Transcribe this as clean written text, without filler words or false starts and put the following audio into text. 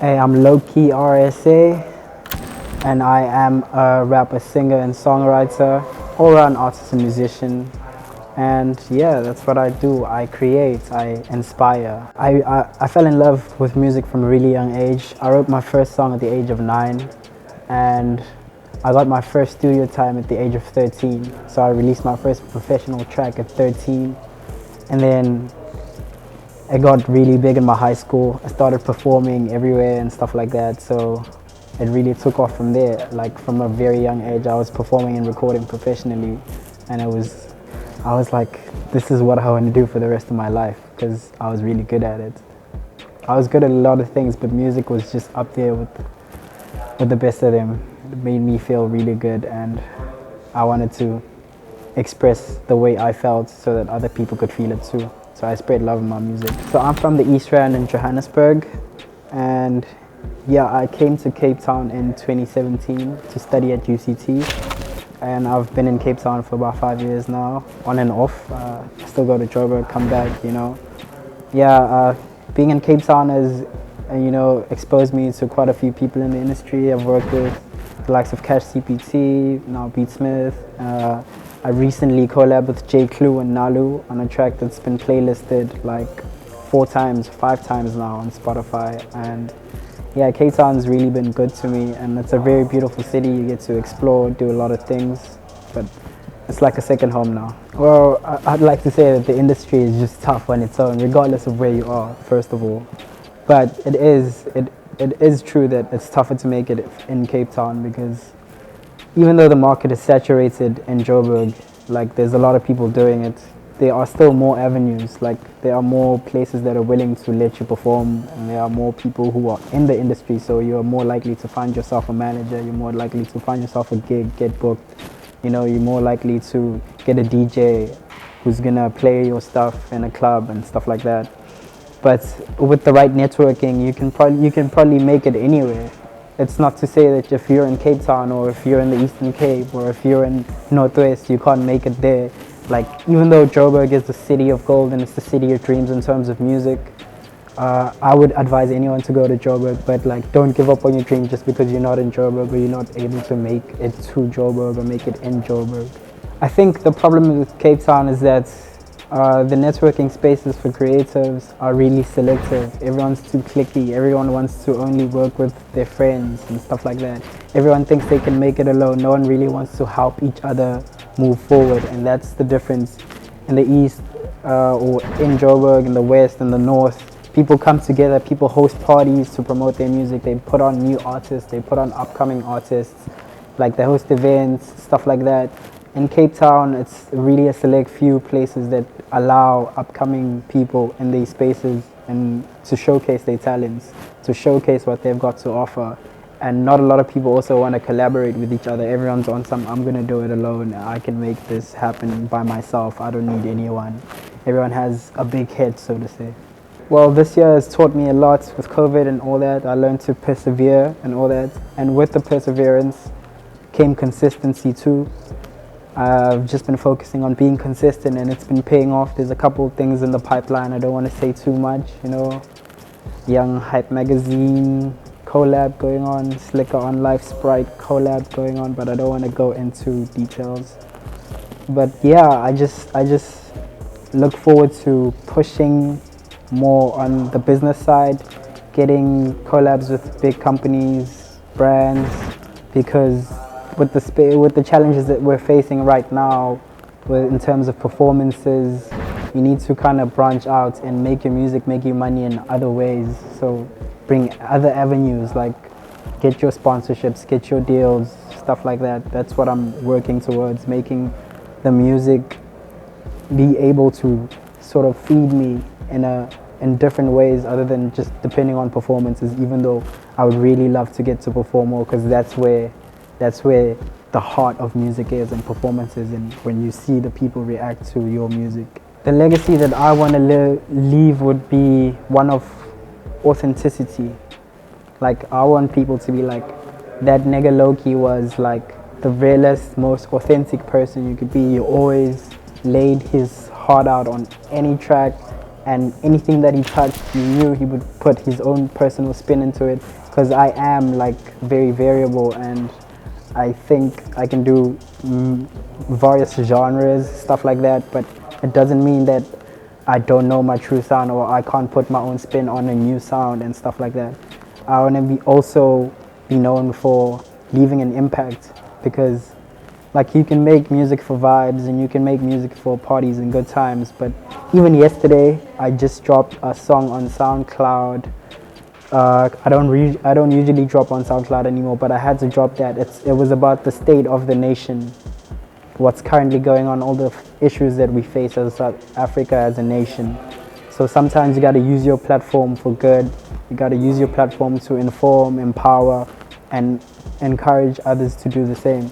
Hey, I'm Lowkey RSA, and I am a rapper, singer, and songwriter, all-around artist and musician. And yeah, that's what I do. I create, I inspire. I fell in love with music from a really young age. I wrote my first song at the age of 9, and I got my first studio time at the age of 13. So I released my first professional track at 13, and then it got really big in my high school. I started performing everywhere and stuff like that, so it really took off from there. Like from a very young age, I was performing and recording professionally, and I was like, this is what I want to do for the rest of my life, because I was really good at it. I was good at a lot of things, but music was just up there with the best of them. It made me feel really good, and I wanted to express the way I felt so that other people could feel it too. So I spread love in my music. So I'm from the East Rand in Johannesburg, and yeah, I came to Cape Town in 2017 to study at UCT, and I've been in Cape Town for about 5 years now, on and off. I still go to Joburg, come back, you know. Yeah, being in Cape Town has, exposed me to quite a few people in the industry. I've worked with the likes of Cash CPT, now Beat Smith. I recently collabed with J. Clue and Nalu on a track that's been playlisted like 4 times, 5 times now on Spotify. And yeah, Cape Town's really been good to me, and it's a very beautiful city. You get to explore, do a lot of things, but it's like a second home now. Well, I'd like to say that the industry is just tough on its own, regardless of where you are, first of all. But it is true that it's tougher to make it in Cape Town, because even though the market is saturated in Joburg, like there's a lot of people doing it, there are still more avenues. Like there are more places that are willing to let you perform, and there are more people who are in the industry, so you're more likely to find yourself a manager, you're more likely to find yourself a gig, get booked. You know, you're more likely to get a DJ who's gonna play your stuff in a club and stuff like that. But with the right networking, you can probably make it anywhere. It's not to say that if you're in Cape Town, or if you're in the Eastern Cape, or if you're in Northwest, you can't make it there. Like, even though Joburg is the city of gold and it's the city of dreams in terms of music, I would advise anyone to go to Joburg, but like, don't give up on your dream just because you're not in Joburg, or you're not able to make it to Joburg or make it in Joburg. I think the problem with Cape Town is that the networking spaces for creatives are really selective. Everyone's too cliquey. Everyone wants to only work with their friends and stuff like that. Everyone thinks they can make it alone. No one really wants to help each other move forward, and that's the difference. In the East, or in Joburg, in the West, in the North, people come together, people host parties to promote their music. They put on new artists, they put on upcoming artists, like they host events, stuff like that. In Cape Town, it's really a select few places that allow upcoming people in these spaces and to showcase their talents, to showcase what they've got to offer. And not a lot of people also want to collaborate with each other. Everyone's on some, I'm going to do it alone. I can make this happen by myself. I don't need anyone. Everyone has a big head, so to say. Well, this year has taught me a lot with COVID and all that. I learned to persevere and all that. And with the perseverance came consistency too. I've just been focusing on being consistent, and it's been paying off. There's a couple of things in the pipeline. I don't want to say too much, you know. Young Hype Magazine collab going on, Slicker on Life Sprite collab going on, but I don't want to go into details. But yeah, I just look forward to pushing more on the business side, getting collabs with big companies, brands, because with the challenges that we're facing right now, in terms of performances, you need to kind of branch out and make your music make you money in other ways. So bring other avenues, like get your sponsorships, get your deals, stuff like that. That's what I'm working towards, making the music be able to sort of feed me in different ways other than just depending on performances, even though I would really love to get to perform more, because that's where the heart of music is, and performances, and when you see the people react to your music. The legacy that I want to leave would be one of authenticity. Like, I want people to be like, that nigga Lowkey was like the realest, most authentic person you could be. He always laid his heart out on any track. and anything that he touched, he knew he would put his own personal spin into it, because I am like very variable, and I think I can do various genres, stuff like that, but it doesn't mean that I don't know my true sound or I can't put my own spin on a new sound and stuff like that. I want to also be known for leaving an impact, because like you can make music for vibes and you can make music for parties and good times, but even yesterday I just dropped a song on SoundCloud. I don't usually drop on SoundCloud anymore, but I had to drop that. It was about the state of the nation, what's currently going on, all the issues that we face as South Africa as a nation. So sometimes you got to use your platform for good. You got to use your platform to inform, empower, and encourage others to do the same.